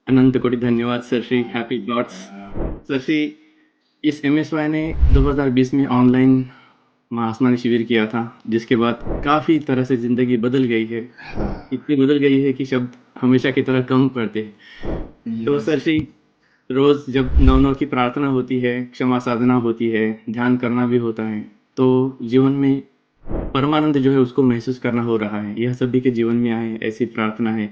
अनंत कोटि धन्यवाद sir Shri, happy thoughts. Sir Shri, इस एमएसवाई ने 2020 में ऑनलाइन महाआसमानी शिविर किया था, जिसके बाद काफ़ी तरह से ज़िंदगी बदल गई है। इतनी बदल गई है कि शब्द हमेशा की तरह कम पड़ते हैं। तो यस। सर श्री, रोज़ जब नौ नौ की प्रार्थना होती है, क्षमा साधना होती है, ध्यान करना भी होता है, तो जीवन में परमानंद जो है उसको महसूस करना हो रहा है। यह सभी के जीवन में आए ऐसी प्रार्थना है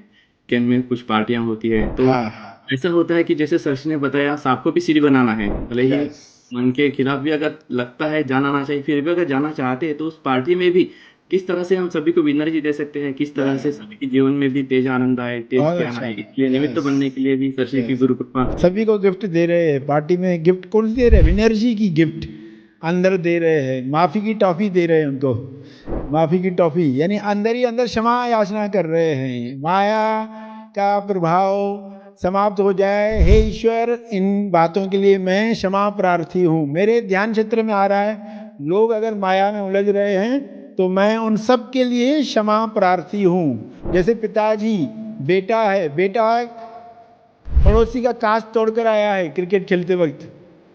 कि इनमें कुछ पार्टियां होती है। तो हाँ हाँ। ऐसा होता है कि जैसे सरसी ने बताया, सांप को भी सीढ़ी बनाना है, भले ही यस। मन के खिलाफ भी अगर लगता है जाना ना चाहिए, फिर भी अगर जाना चाहते हैं तो उस पार्टी में भी किस तरह से हम सभी को एनर्जी दे सकते हैं, किस तरह से सभी के जीवन में भी तेज आनंद आए, तेज बहुत ज्ञान अच्छा। आए, इसलिए निमित्त यस। बनने के लिए भी सरसी की यस। गुरु कृपा। सभी को गिफ्ट दे रहे हैं पार्टी में। गिफ्ट कौन सी दे रहे हैं? एनर्जी की गिफ्ट अंदर दे रहे हैं। माफी की टॉफी दे रहे हैं उनको। माफी की टॉफी यानी अंदर ही अंदर क्षमा याचना कर रहे हैं। माया का प्रभाव समाप्त हो जाए। हे ईश्वर, इन बातों के लिए मैं क्षमा प्रार्थी हूँ। मेरे ध्यान क्षेत्र में आ रहा है, लोग अगर माया में उलझ रहे हैं तो मैं उन सब के लिए क्षमा प्रार्थी हूँ। जैसे पिताजी, बेटा है, बेटा पड़ोसी का कांच तोड़कर आया है क्रिकेट खेलते वक्त।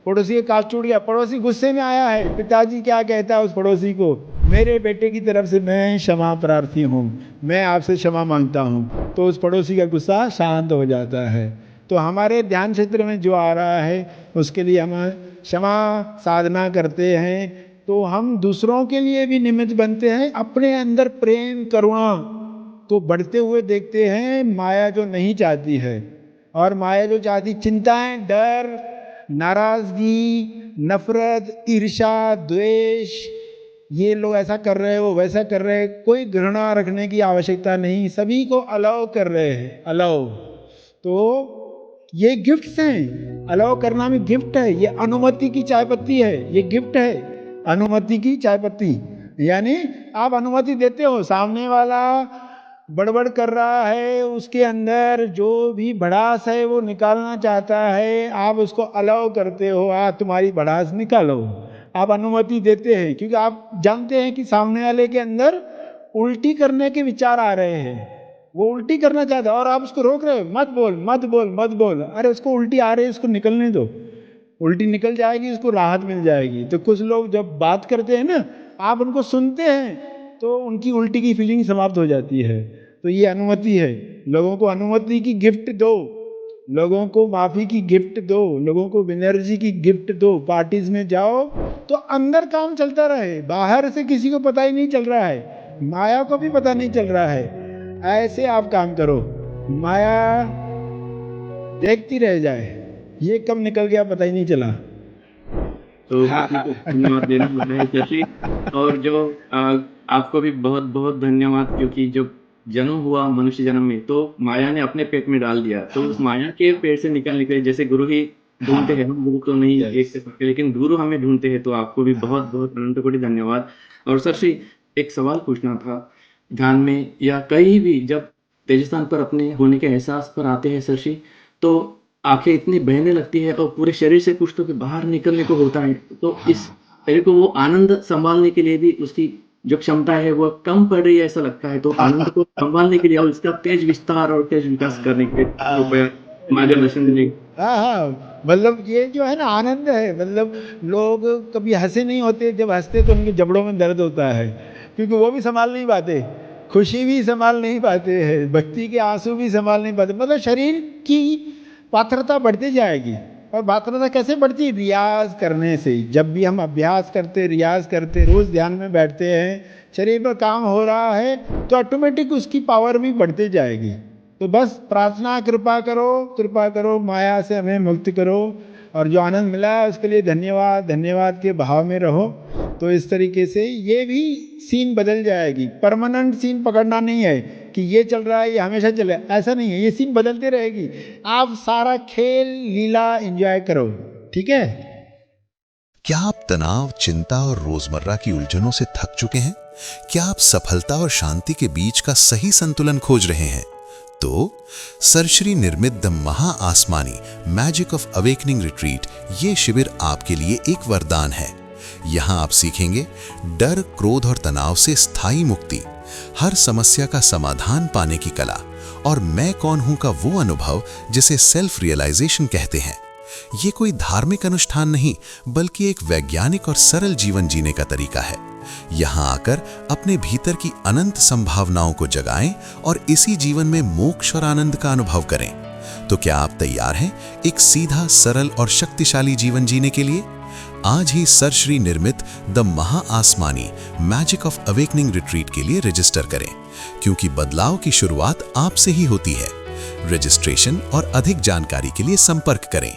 पड़ोसी का कांच टूट गया, पड़ोसी गुस्से में आया है। पिताजी क्या कहता है उस पड़ोसी को? मेरे बेटे की तरफ से मैं क्षमा प्रार्थी हूँ, मैं आपसे क्षमा मांगता हूँ। तो उस पड़ोसी का गुस्सा शांत हो जाता है। तो हमारे ध्यान क्षेत्र में जो आ रहा है उसके लिए हम क्षमा साधना करते हैं, तो हम दूसरों के लिए भी निमित्त बनते हैं। अपने अंदर प्रेम करुणा को बढ़ते हुए देखते हैं, माया जो नहीं चाहती है। और माया जो चाहती, चिंताएं, डर, नाराजगी, नफरत, ईर्ष्या, द्वेष, ये लोग ऐसा कर रहे हैं, वो वैसा कर रहे हैं, कोई घृणा रखने की आवश्यकता नहीं, सभी को अलाउ कर रहे हैं। अलाउ, तो ये गिफ्ट्स हैं। अलाउ करना भी गिफ्ट है। ये अनुमति की चाय पत्ती है, ये गिफ्ट है। अनुमति की चाय पत्ती यानी आप अनुमति देते हो, सामने वाला बड़बड़ कर रहा है, उसके अंदर जो भी भड़ास है वो निकालना चाहता है, आप उसको अलाउ करते हो, तुम्हारी भड़ास निकालो। आप अनुमति देते हैं क्योंकि आप जानते हैं कि सामने वाले के अंदर उल्टी करने के विचार आ रहे हैं, वो उल्टी करना चाहता है और आप उसको रोक रहे हो, मत बोल मत बोल मत बोल। अरे उसको उल्टी आ रही है, उसको निकलने दो, उल्टी निकल जाएगी, उसको राहत मिल जाएगी। तो कुछ लोग जब बात करते हैं ना, आप उनको सुनते हैं तो उनकी उल्टी की फीलिंग समाप्त हो जाती है। तो ये अनुमति है। लोगों को अनुमति की गिफ्ट दो, लोगों को माफी की गिफ्ट दो, लोगों को एनर्जी की गिफ्ट दो। पार्टीज में जाओ तो अंदर काम चलता रहे, बाहर से किसी को पता ही नहीं चल रहा है, माया को भी पता नहीं चल रहा है। ऐसे आप काम करो, माया देखती रह जाए, ये कब निकल गया पता ही नहीं चला। तो किसी को धन्यवाद देना होता है शशि। और जो आपको भी बहुत बहुत धन्यवाद, क्योंकि जब जन्म हुआ मनुष्य जन्म में, तो माया ने अपने पेट में डाल दिया, तो उस माया के पेट से निकलने के लिए जैसे गुरु ही ढूंढते हैं, हम गुरु तो नहीं एक से सकते, लेकिन गुरु हमें ढूंढते हैं। तो आपको भी बहुत बहुत अनंत कोटि धन्यवाद। और शशि, एक सवाल पूछना था। ध्यान में या कहीं भी जब तेजस्थान पर अपने होने के एहसास पर आते हैं शशि, तो आंखें इतनी बहने लगती है और पूरे शरीर से कुछ तो भी बाहर निकलने को होता है। तो इस शरीर को वो आनंद संभालने के लिए भी उसकी जो क्षमता है वो कम पड़ रही है ऐसा लगता है। तो आनंद को संभालने के लिए और इसका तेज विस्तार और तेज विकास करने के लिए कृपया मार्गदर्शन दें। हाँ हाँ, मतलब ये जो है ना आनंद है, मतलब लोग कभी हंसे नहीं होते, जब हंसते तो उनके जबड़ों में दर्द होता है, क्योंकि वो भी संभाल नहीं पाते, खुशी भी संभाल नहीं पाते हैं, भक्ति के आंसू भी संभाल नहीं पाते। मतलब शरीर की पात्रता बढ़ती जाएगी। और पात्रता कैसे बढ़ती? रियाज करने से। जब भी हम अभ्यास करते, रियाज करते, रोज ध्यान में बैठते हैं, शरीर पर काम हो रहा है, तो ऑटोमेटिक उसकी पावर भी बढ़ती जाएगी। तो बस प्रार्थना, कृपा करो, माया से हमें मुक्त करो। और जो आनंद मिला है उसके लिए धन्यवाद, धन्यवाद के भाव में रहो। तो इस तरीके से ये भी सीन बदल जाएगी। परमानेंट सीन पकड़ना नहीं है कि ये चल रहा है ये हमेशा चले, ऐसा नहीं है, ये सीन बदलते रहेगी। आप सारा खेल लीला एंजॉय करो, ठीक है। क्या आप तनाव, चिंता और रोजमर्रा की उलझनों से थक चुके हैं? क्या आप सफलता और शांति के बीच का सही संतुलन खोज रहे हैं? तो सरश्री निर्मित द महा आसमानी मैजिक ऑफ अवेकनिंग रिट्रीट, ये शिविर आपके लिए एक वरदान है। यहाँ आप सीखेंगे डर, क्रोध और तनाव से स्थायी मुक्ति, हर समस्या का समाधान पाने की कला और मैं कौन हूं का वो अनुभव जिसे सेल्फ रियलाइजेशन कहते हैं। ये कोई धार्मिक अनुष्ठान नहीं, बल्कि एक वैज्ञानिक और सरल जीवन जीने का तरीका है। यहाँ आकर अपने भीतर की अनंत संभावनाओं को जगाएं और इसी जीवन में मोक्ष और आनंद का अनुभव करें। तो क्या आप तैयार हैं एक सीधा, सरल और शक्तिशाली जीवन जीने के लिए? आज ही सर श्री निर्मित द महा आसमानी मैजिक ऑफ अवेकनिंग रिट्रीट के लिए रजिस्टर करें, क्योंकि बदलाव की शुरुआत आपसे ही होती है। रजिस्ट्रेशन और अधिक जानकारी के लिए संपर्क करें